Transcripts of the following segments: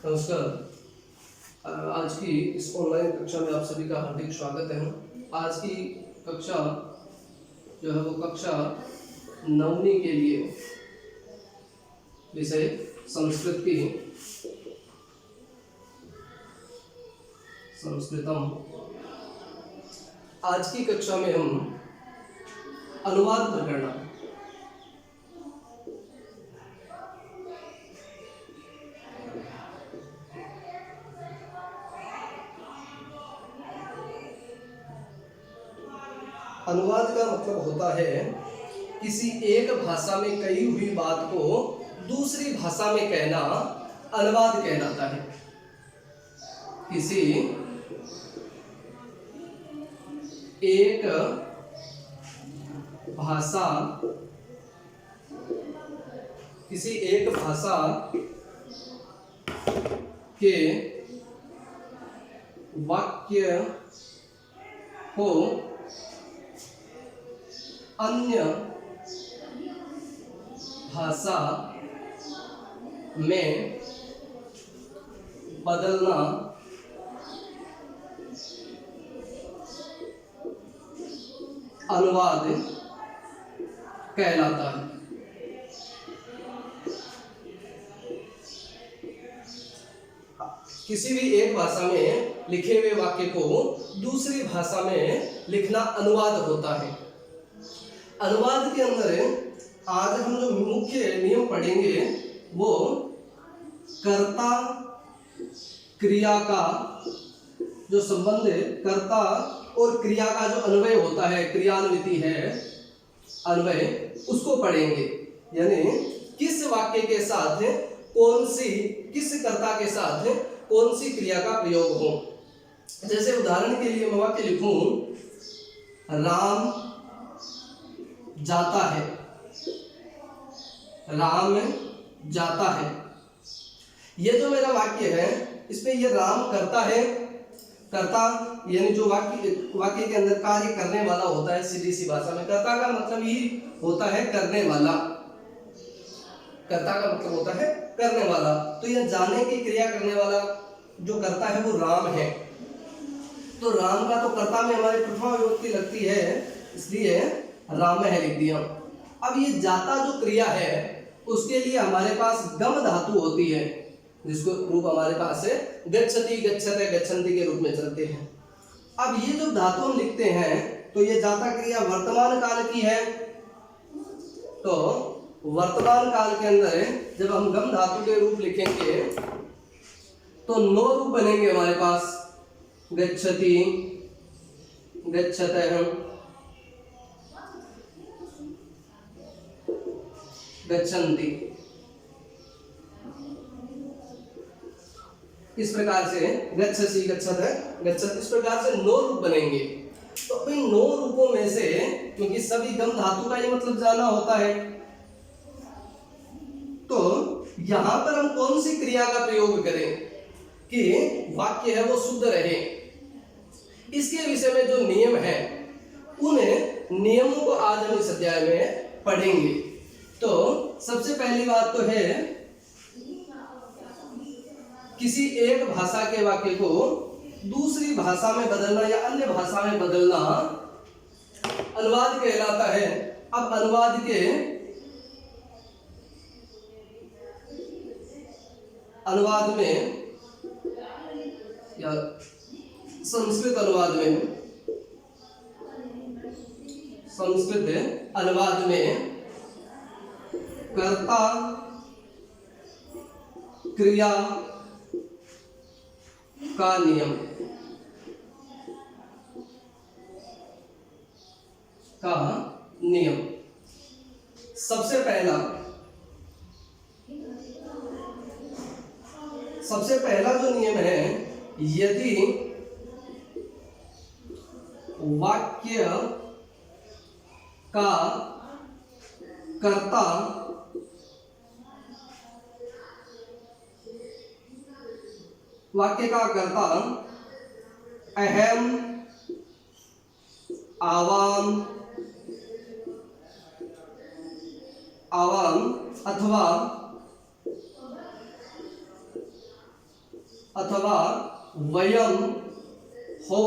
नमस्कार। आज की इस ऑनलाइन कक्षा में आप सभी का हार्दिक स्वागत है। आज की कक्षा जो है वो कक्षा 9वीं के लिए विषय संस्कृत की संस्कृतम। आज की कक्षा में हम अनुवाद प्रकरण अनुवाद का मतलब होता है किसी एक भाषा में कही हुई बात को दूसरी भाषा में कहना अनुवाद कहलाता है। किसी एक भाषा के वाक्य को अन्य भाषा में बदलना अनुवाद कहलाता है। किसी भी एक भाषा में लिखे हुए वाक्य को दूसरी भाषा में लिखना अनुवाद होता है। अनुवाद के अंदर आज हम जो मुख्य नियम पढ़ेंगे वो कर्ता क्रिया का जो संबंध है, कर्ता और क्रिया का जो अन्वय होता है, क्रियान्विति है अन्वय, उसको पढ़ेंगे। यानी किस वाक्य के साथ किस कर्ता के साथ कौन सी क्रिया का प्रयोग हो। जैसे उदाहरण के लिए मैं वाक्य लिखूं, राम जाता है, राम जाता है। ये जो मेरा वाक्य है इसमें ये राम करता है, कर्ता यानी जो वाक्य के अंदर कार्य करने वाला होता है। सीधी सी भाषा में कर्ता का मतलब ही होता है करने वाला। कर्ता का मतलब होता है करने वाला। तो यह जाने की क्रिया करने वाला जो कर्ता है वो राम है। तो राम का तो कर्ता में हमारी प्रथमा विभक्ति लगती है, इसलिए राम है लिख दिया। अब ये जाता जो क्रिया है उसके लिए हमारे पास गम धातु होती है, जिसको रूप हमारे पास है गच्छति गच्छते गच्छन्ति के रूप में चलते हैं। अब ये जो धातु हम लिखते हैं तो ये जाता क्रिया वर्तमान काल की है। तो वर्तमान काल के अंदर जब हम गम धातु के रूप लिखेंगे तो 9 रूप बनेंगे हमारे पास। गच्छति, गच्छतः, गच्छन्ति। इस प्रकार से गच्छसि, गच्छतः, गच्छति, इस प्रकार से 9 रूप बनेंगे। तो इन 9 रूपों में से क्योंकि सभी गम धातु का ही मतलब जाना होता है, तो यहां पर हम कौन सी क्रिया का प्रयोग करें कि वाक्य है वो शुद्ध रहे। इसके विषय में जो नियम है उन नियमों को आज हम इस अध्याय में पढ़ेंगे। तो सबसे पहली बात तो है किसी एक भाषा के वाक्य को दूसरी भाषा में बदलना या अन्य भाषा में बदलना अनुवाद कहलाता है। अब अनुवाद में या संस्कृत अनुवाद में कर्ता क्रिया का नियम सबसे पहला जो नियम है, यदि वाक्य का कर्ता अहम, आवाम अथवा अथवा वयम हो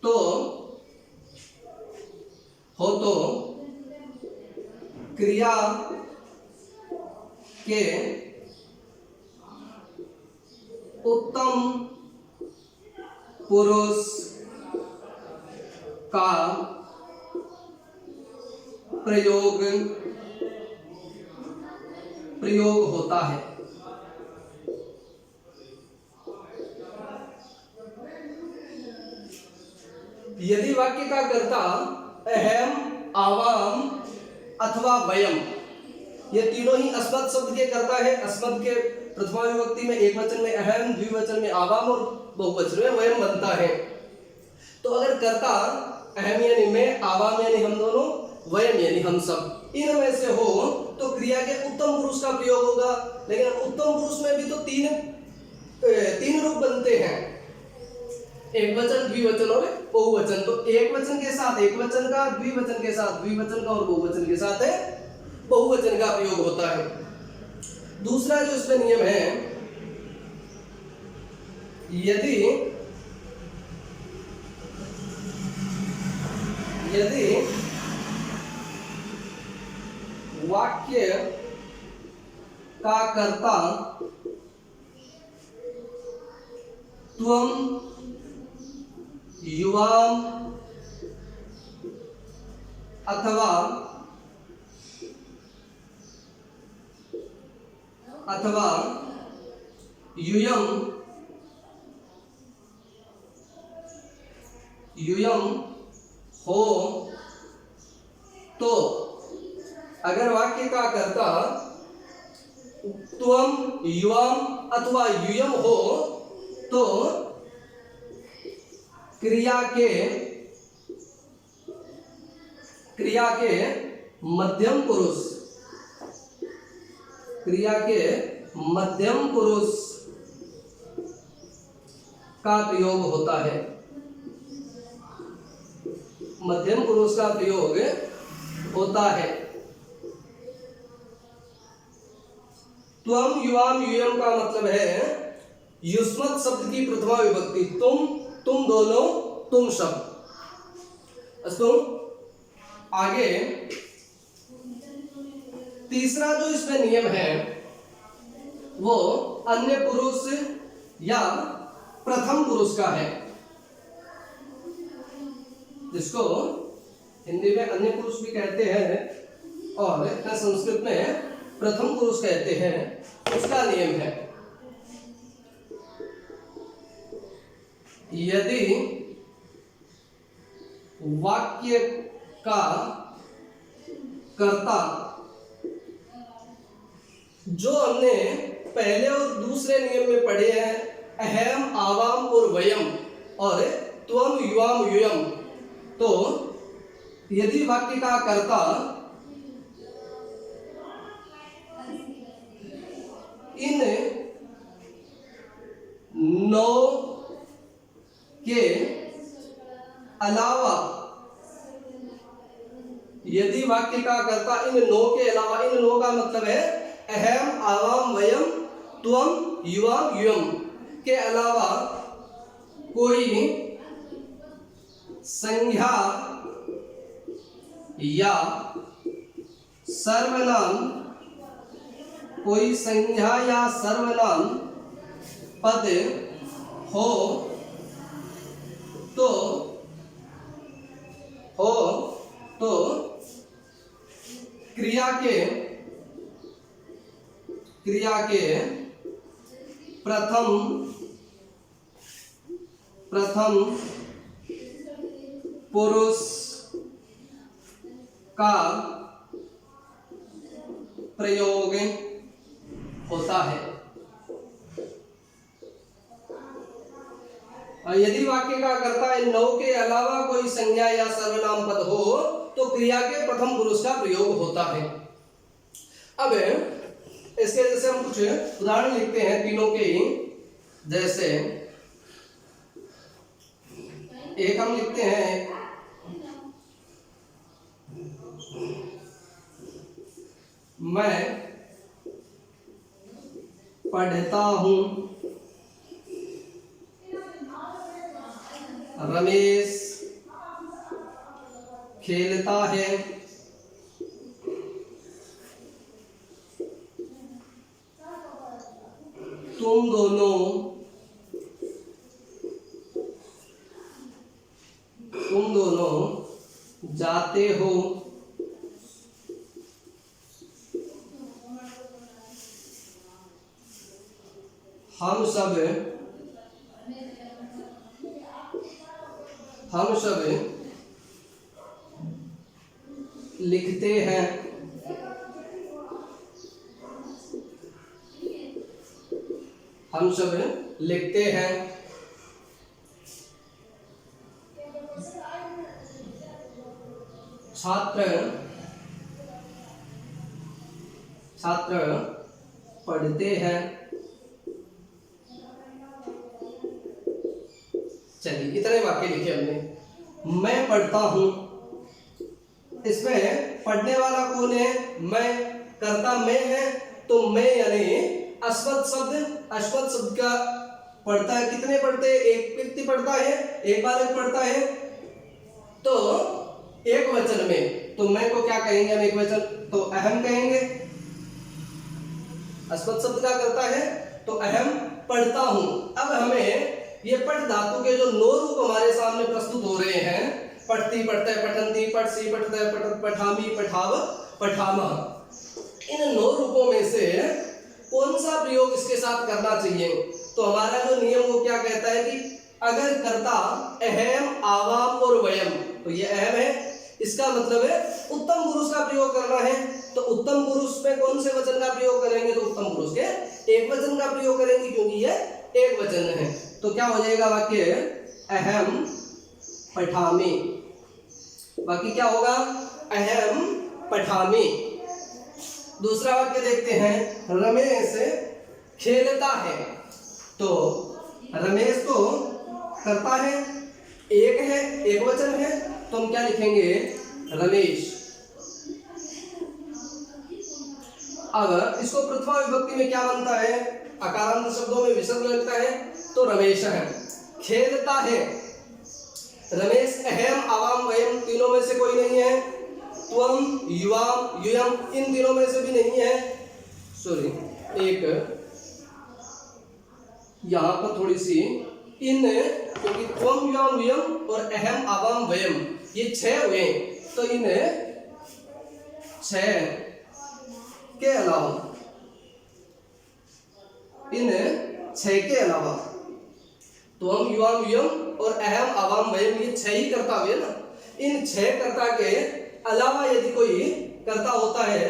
तो क्रिया के उत्तम पुरुष का प्रयोग होता है। यदि वाक्य का कर्ता अहम, आवाम अथवा वयम, ये तीनों ही अस्मत् शब्द के कर्ता है। अस्मत् के प्रथमा विभक्ति में एक वचन में अहम, द्विवचन में आवाम और बहुवचन में वयम बनता है। तो अगर कर्ता अहम यानी मैं, आवाम यानी हम दोनों, वयम यानी हम सब, इनमें से हो तो क्रिया के उत्तम पुरुष का प्रयोग होगा। लेकिन उत्तम पुरुष में भी तो तीन रूप बनते हैं, एक वचन, द्विवचन और बहुवचन। तो एक वचन के साथ एक वचन का, द्विवचन के साथ द्विवचन का और बहुवचन के साथ बहुवचन का प्रयोग होता है। दूसरा जो इसमें नियम है, यदि वाक्य का कर्ता त्वम, युवाम अथवा यूयम हो तो, अगर वाक्य का कर्ता त्वम, युवाम अथवा यूयम हो तो क्रिया के मध्यम पुरुष का प्रयोग होता है। मध्यम पुरुष का प्रयोग होता है। त्वम, युवाम, यूयम का मतलब है युष्मत् शब्द की प्रथमा विभक्ति, तुम दोनों, तुम सब। अस्तु, आगे तीसरा जो इसमें नियम है वो अन्य पुरुष या प्रथम पुरुष का है, जिसको हिंदी में अन्य पुरुष भी कहते हैं और संस्कृत में प्रथम पुरुष कहते हैं। उसका नियम है, यदि वाक्य का कर्ता, जो हमने पहले और दूसरे नियम में पढ़े हैं, अहम, आवाम और वयम और त्वम, युवाम, यूयम, तो यदि वाक्य का कर्ता इन 9 के अलावा, यदि वाक्य का कर्ता इन 9 के अलावा, इन 9 का मतलब है अहम, आवाम, वयम, त्वम, युवाम, यूयम के अलावा कोई संज्ञा या सर्वनाम, पद हो तो क्रिया के प्रथम पुरुष का प्रयोग होता है। और यदि वाक्य का कर्ता इन 9 के अलावा कोई संज्ञा या सर्वनाम पद हो तो क्रिया के प्रथम पुरुष का प्रयोग होता है। अब इसके जैसे हम कुछ उदाहरण लिखते हैं तीनों के ही। जैसे एक हम लिखते हैं, मैं पढ़ता हूं रमेश खेलता है। तुम दोनों जाते हो। हम सब लिखते हैं। हम सब लिखते हैं। छात्र पढ़ते हैं। चलिए इतने वाक्य लिखे हमने। मैं पढ़ता हूं, इसमें पढ़ने वाला कौन है? मैं। कर्ता मैं है, तो मैं यानी अस्मत् शब्द का पढ़ता है। कितने पढ़ते हैं? एक व्यक्ति पढ़ता है, एक बालक पढ़ता है, तो एक वचन में। तो मैं को क्या कहेंगे हम? एक वचन तो अहम कहेंगे। अस्मत् शब्द का करता है तो अहम पढ़ता हूं। अब हमें ये पठ धातु के जो 9 रूप हमारे सामने प्रस्तुत हो रहे हैं, पठती, पढ़ते, पठंती, पठसी, पठते, पठत, पठामी, पठाव, पठामह, इन 9 रूपों में से कौन सा प्रयोग इसके साथ करना चाहिए? तो हमारा जो नियम वो क्या कहता है कि अगर कर्ता अहम, आवाम और वयम, तो ये अहम है, इसका मतलब है उत्तम पुरुष का प्रयोग करना है। तो उत्तम पुरुष में कौन से वचन का प्रयोग करेंगे? तो उत्तम पुरुष के एक वचन का प्रयोग करेंगे, क्योंकि ये एक वचन है। तो क्या हो जाएगा वाक्य? अहम पठामी। बाकी क्या होगा? अहम पठामी। दूसरा वाक्य देखते हैं, रमेश खेलता है। तो रमेश तो करता है, एक वचन है, तो हम क्या लिखेंगे? रमेश। अब इसको प्रथमा विभक्ति में क्या बनता है? अकारांत शब्दों में विसर्ग लगता है, तो रमेश है। खेलता है, रमेश अहम, आवाम, वयम तीनों में से कोई नहीं है। त्वम, युवाम, युयम इन तीनों में से भी नहीं है। सॉरी, एक यहां पर थोड़ी सी इन, क्योंकि त्वम, युवाम, युयम और अहम, आवाम, वयम ये 6 हुए, तो इन 6 के अलावा, इन 6 के अलावा त्वम, युवाम, युयम और अहम, आवाम, वयम ये 6 ही कर्ता हुए ना। इन 6 कर्ता के अलावा यदि कोई कर्ता होता है,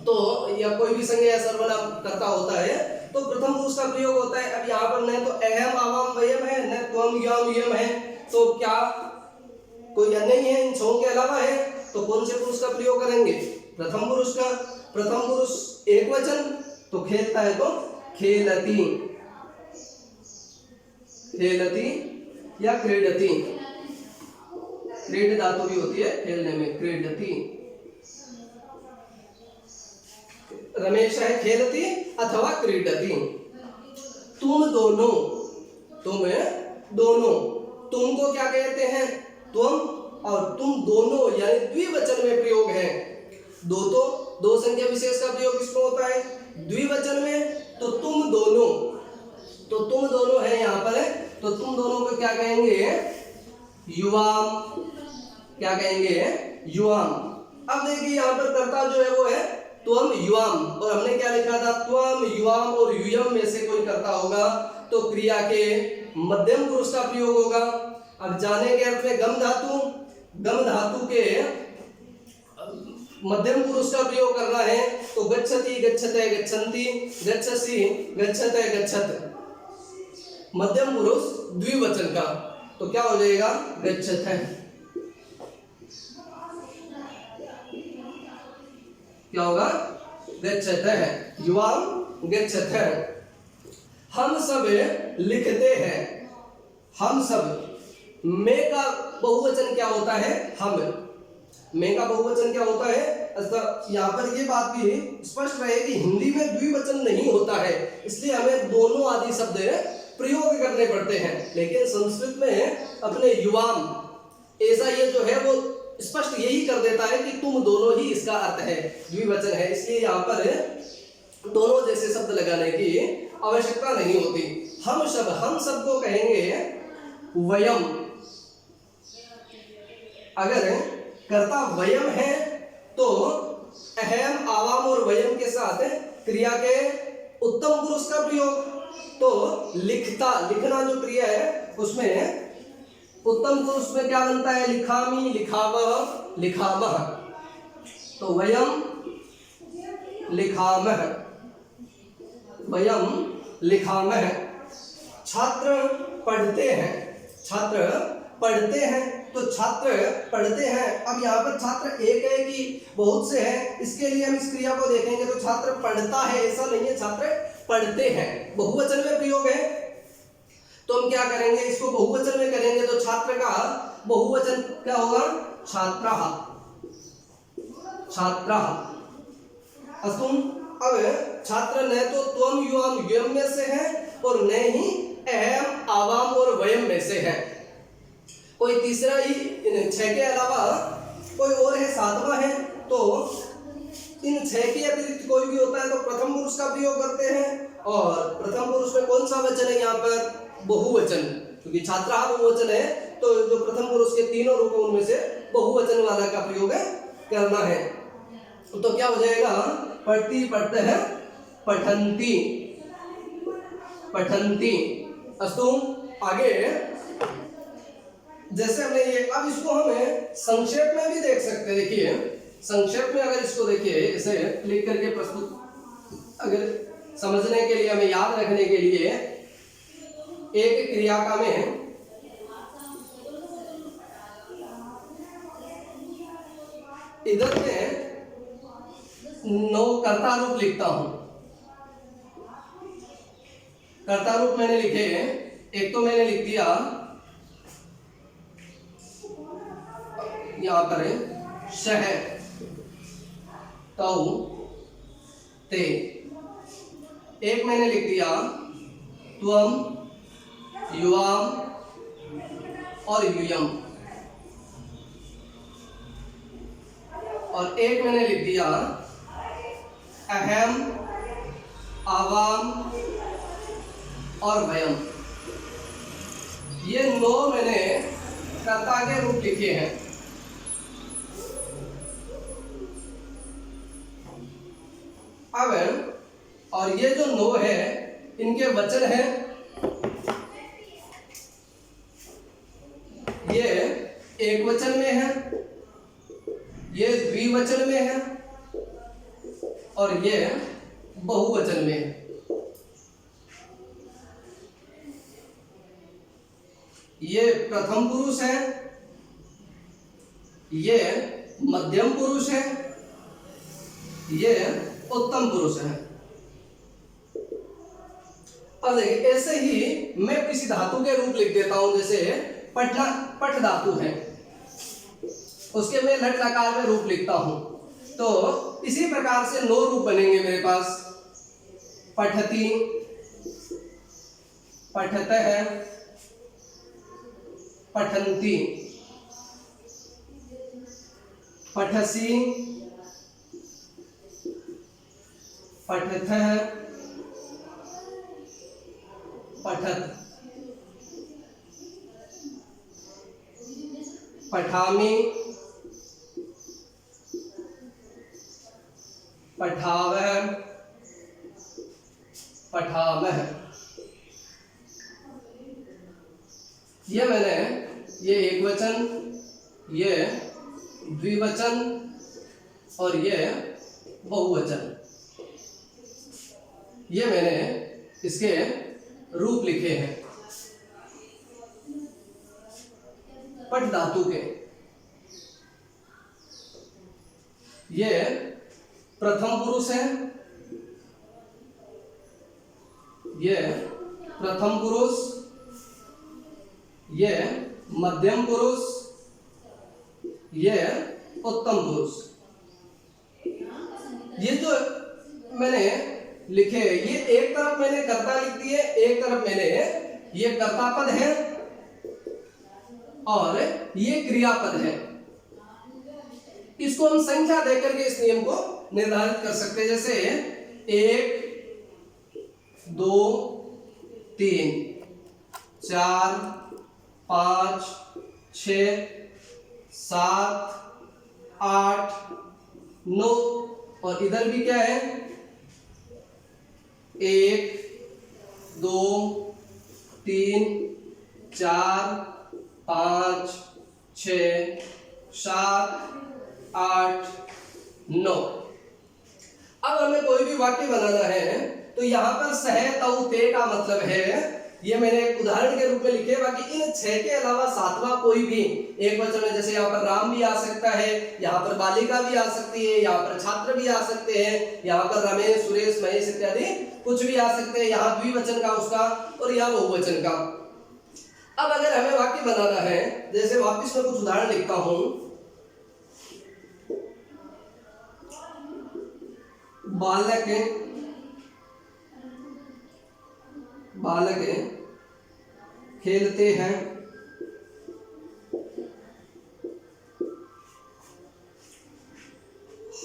तो या कोई भी संज्ञा या सर्वनाम कर्ता होता है, तो प्रथम पुरुष का प्रयोग होता है। अब यहाँ पर न तो अहम, आवाम, वयम है, न त्वम, युवाम, युयम है, तो क्या कोई अन्य ही है? इन 6 के अलावा है, तो कौन से पुरुष का प्रयोग करेंगे? प्रथम पुरुष का। प्रथम पुरुष एक वचन, तो खेलता है तो खेलती, खेलती या क्रीडती। क्रीड धातु भी होती है खेलने में, क्रीडती। रमेश है खेलती अथवा क्रीडती। तुम दोनों, तुमको क्या कहते हैं? तुम, और तुम दोनों यानी द्विवचन में प्रयोग है। दो संख्या विशेष का प्रयोग किसमें होता है? द्विवचन में। तो तुम दोनों है यहाँ पर है, तो तुम दोनों को क्या कहेंगे? युवाम। क्या कहेंगे? युवाम। अब देखिए यहाँ पर कर्ता जो है वो है त्वम, युवाम, और हमने क्या लिखा था? त्वम, युवाम और युयम में से कोई कर्ता होगा तो क्रिया के मध्यम पुरुष का प्रयोग होगा। अब जाने के अर्थ में गम धातु के मध्यम पुरुष का प्रयोग करना है, तो गच्छति, गच्छते, गच्छन्ति, गच्छसि, गच्छते, गच्छत। मध्यम पुरुष द्विवचन का, तो क्या हो जाएगा? गच्छत है। क्या होगा? गच्छत है। युवाम गच्छत है। हम सब लिखते हैं। हम सब, मैं का बहुवचन क्या होता है? हम। मैं का बहुवचन क्या होता है? यहाँ पर ये बात भी स्पष्ट रहे कि हिंदी में द्विवचन नहीं होता है, इसलिए हमें दोनों आदि शब्द प्रयोग करने पड़ते हैं। लेकिन संस्कृत में अपने युवाम ऐसा ये जो है वो स्पष्ट यही कर देता है कि तुम दोनों ही इसका अर्थ है, द्विवचन है, इसलिए यहाँ पर दोनों जैसे शब्द लगाने की आवश्यकता नहीं होती। हम सब को कहेंगे वयम। अगर कर्ता वयम है तो अहम, आवाम और वयम के साथ क्रिया के उत्तम पुरुष का प्रयोग, तो लिखना जो क्रिया है उसमें उत्तम पुरुष में क्या बनता है? लिखामी, लिखावह, लिखामह। तो वयम लिखामह, वयम लिखामह। छात्र पढ़ते हैं, छात्र पढ़ते हैं, तो छात्र पढ़ते हैं। अब यहाँ पर छात्र एक है कि बहुत से हैं, इसके लिए हम इस क्रिया को देखेंगे तो छात्र पढ़ता है ऐसा नहीं है, छात्र पढ़ते हैं, बहुवचन में प्रयोग है। तो हम क्या करेंगे, इसको बहुवचन में करेंगे तो छात्र का बहुवचन क्या होगा? छात्राः, छात्राः। अस्तु। अब छात्र न तो त्वम, युवाम, युयम में से है और न ही अहम, आवाम और वयम में से है। कोई तीसरा ही, 6 के अलावा कोई और है, 7वां है, तो इन 6 के अतिरिक्त कोई भी होता है तो प्रथम पुरुष का प्रयोग करते हैं। और प्रथम पुरुष में कौन सा वचन है? यहाँ पर बहुवचन, क्योंकि छात्रा बहुवचन है तो जो प्रथम पुरुष के तीनों रूप उनमें से बहुवचन वाला का प्रयोग करना है। तो क्या हो जाएगा? पढ़ती, पढ़ते हैं, पठंती, पठंती। अस्तु। आगे जैसे हमने ये, अब इसको हमें संक्षेप में भी देख सकते हैं। देखिए संक्षेप में अगर इसको देखिए इसे लिख करके प्रस्तुत, अगर समझने के लिए, हमें याद रखने के लिए एक क्रिया का मैं इधर में 9 कर्ता रूप लिखता हूं। कर्ता रूप मैंने लिखे, एक तो मैंने लिख दिया यहां पर शह, तौ, ते। एक मैंने लिख दिया त्वम, युवाम और युयम। और एक मैंने लिख दिया अहम, आवाम और वयम। ये 9 मैंने कर्ता के रूप लिखे हैं। अब और ये जो 9 है इनके वचन है, ये एक वचन में है, ये द्विवचन में है और ये बहुवचन में है। ये प्रथम पुरुष है, ये मध्यम पुरुष है, ये उत्तम पुरुष है। अब देखिए ऐसे ही मैं किसी धातु के रूप लिख देता हूं, जैसे पठना, पठ धातु है, उसके मैं लट लकार में रूप लिखता हूं। तो इसी प्रकार से 9 रूप बनेंगे मेरे पास। पठती, पठतः, पठन्ति, पठसि, पठतः, पठत, पठामि, पठावः, पठामः। ये मैंने, ये एक वचन, ये द्विवचन और ये बहुवचन, ये मैंने इसके रूप लिखे हैं पठ धातु के। ये प्रथम पुरुष है, ये प्रथम पुरुष, ये मध्यम पुरुष, ये उत्तम पुरुष। ये जो मैंने लिखे, ये एक तरफ मैंने कर्ता लिख दिए, एक तरफ मैंने ये कर्ता पद है और ये क्रियापद है। इसको हम संख्या देकर के इस नियम को निर्धारित कर सकते हैं, जैसे 1 2 3 4 5 6 7 8 9 और इधर भी क्या है 1 2 3 4 5 6 7 8 9। अब हमें कोई भी वाक्य बनाना है तो यहाँ पर सह तऊ ते का मतलब है, ये मैंने एक उदाहरण के रूप में लिखे, बाकी इन 6 के अलावा 7वां कोई भी एक वचन में, जैसे यहाँ पर राम भी आ सकता है, यहाँ पर बालिका भी आ सकती है, यहाँ पर छात्र भी आ सकते हैं, यहाँ पर रमेश सुरेश महेश इत्यादि कुछ भी आ सकते हैं, यहाँ द्विवचन का उसका और यहाँ बहुवचन का। अब अगर हमें वाक्य बनाना है, जैसे वापिस में कुछ उदाहरण लिखता हूं, बालक खेलते हैं,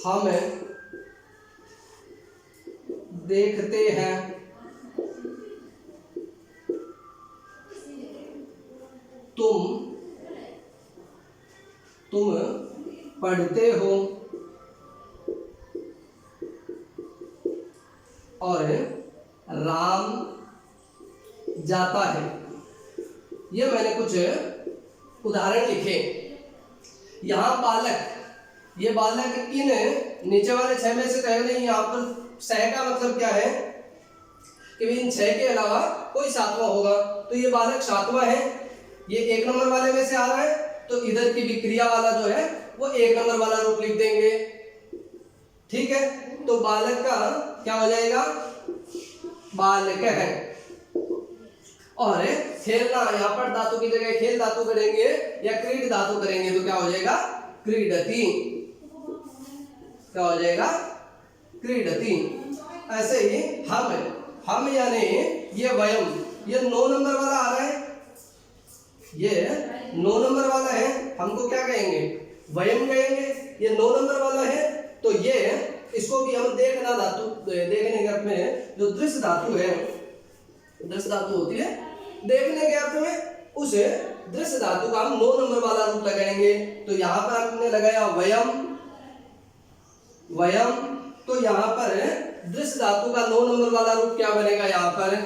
हम देखते हैं, तुम पढ़ते हो और राम जाता है। ये मैंने कुछ उदाहरण लिखे। यहाँ बालक, ये बालक इन नीचे वाले 6 में से कहे नहीं, यहाँ पर सह का मतलब क्या है कि इन 6 के अलावा कोई 7वां होगा, तो ये बालक 7वां है। ये 1 नंबर वाले में से आ रहा है, तो इधर की भी क्रिया वाला जो है वो 1 नंबर वाला रूप लिख देंगे। ठीक है, तो बालक का क्या हो जाएगा, बालक है। और खेलना, यहाँ पर धातु की जगह खेल धातु करेंगे या क्रीड धातु करेंगे तो क्या हो जाएगा, क्रीडति। क्या हो जाएगा, क्रीडति। ऐसे ही हम यानी ये वयम, ये 9 नंबर वाला आ रहा है, ये 9 नंबर वाला है, हमको क्या कहेंगे, वयम कहेंगे। ये 9 नंबर वाला है, तो ये इसको भी हम देखना धातु, देखने के अर्थ में जो दृश्य धातु है, दृश्य धातु होती है देखने के अर्थ में, उस दृश्य धातु का हम 9 नंबर वाला रूप लगाएंगे। तो यहाँ पर हमने लगाया वयम, तो यहाँ पर दृश्य धातु का 9 नंबर वाला रूप क्या बनेगा, यहाँ पर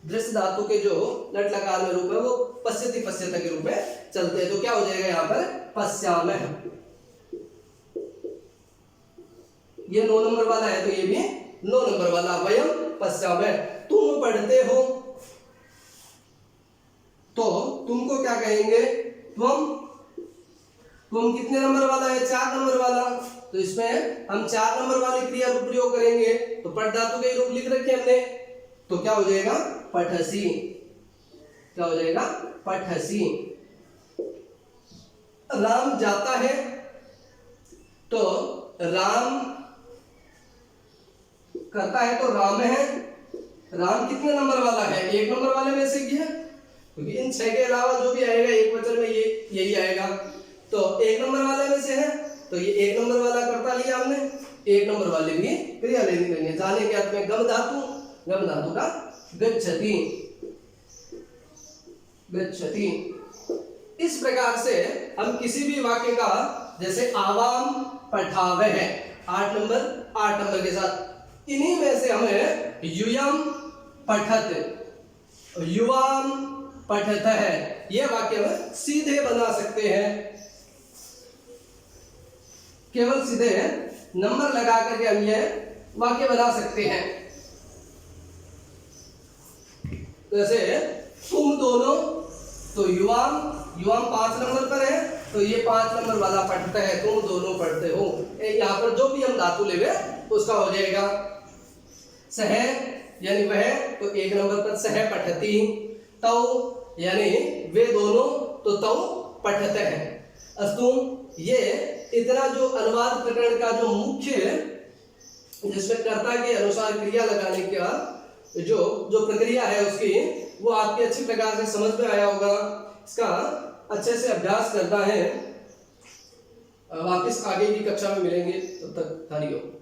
दृश्य धातु के जो लट लकार में रूप है वो पश्यति पश्यता के रूप में चलते हैं, तो क्या हो जाएगा यहाँ पर पश्यामः। ये 9 नंबर वाला है, तो ये भी 9 नंबर वाला, वयम पश्यामः। तुम पढ़ते हो, तो तुमको क्या कहेंगे, तुम कितने नंबर वाला है, 4 नंबर वाला, तो इसमें हम 4 नंबर वाली क्रिया रूप प्रयोग करेंगे, तो पठ धातु के रूप लिख रखे हमने, तो क्या हो जाएगा, पठसी। क्या हो जाएगा, पठसी। राम जाता है, तो राम करता है, तो राम है। राम कितने नंबर वाला है, 1 नंबर वाले में से किया, क्योंकि इन 6 के अलावा जो भी आएगा एक वचन में यही आएगा, तो 1 नंबर वाले में से है, तो ये 1 नंबर वाला करता लिया हमने, 1 नंबर वाले भी क्रिया लेनी करेंगे। जाने के अर्थ में गम धातु का गच्छति। इस प्रकार से हम किसी भी वाक्य का, जैसे आवाम पठावे है 8 नंबर के साथ, इन्हीं में से हमें यूयम पठत, युवाम पठत है, यह वाक्य में सीधे बना सकते हैं। केवल सीधे नंबर लगा करके हम यह वाक्य बना सकते हैं। जैसे तुम दोनों, तो युवाम 5 नंबर पर है, तो ये 5 नंबर वाला पढ़ता है, तुम दोनों पढ़ते हो। यहाँ पर जो भी हम धातु लेवे उसका हो जाएगा। सह यानी वह, तो 1 नंबर पर सह पठती। तौ यानी वे दोनों, तो तौ पठते हैं। अस्तु, ये इतना जो अनुवाद प्रकरण का जो मुख्य, जिसमें कर्ता के अनुसार क्रिया लगाने का जो प्रक्रिया है, उसकी वो आपके अच्छी प्रकार से समझ में आया होगा। इसका अच्छे से अभ्यास करना है। वापस आगे की कक्षा में मिलेंगे, तब तक हरिओम।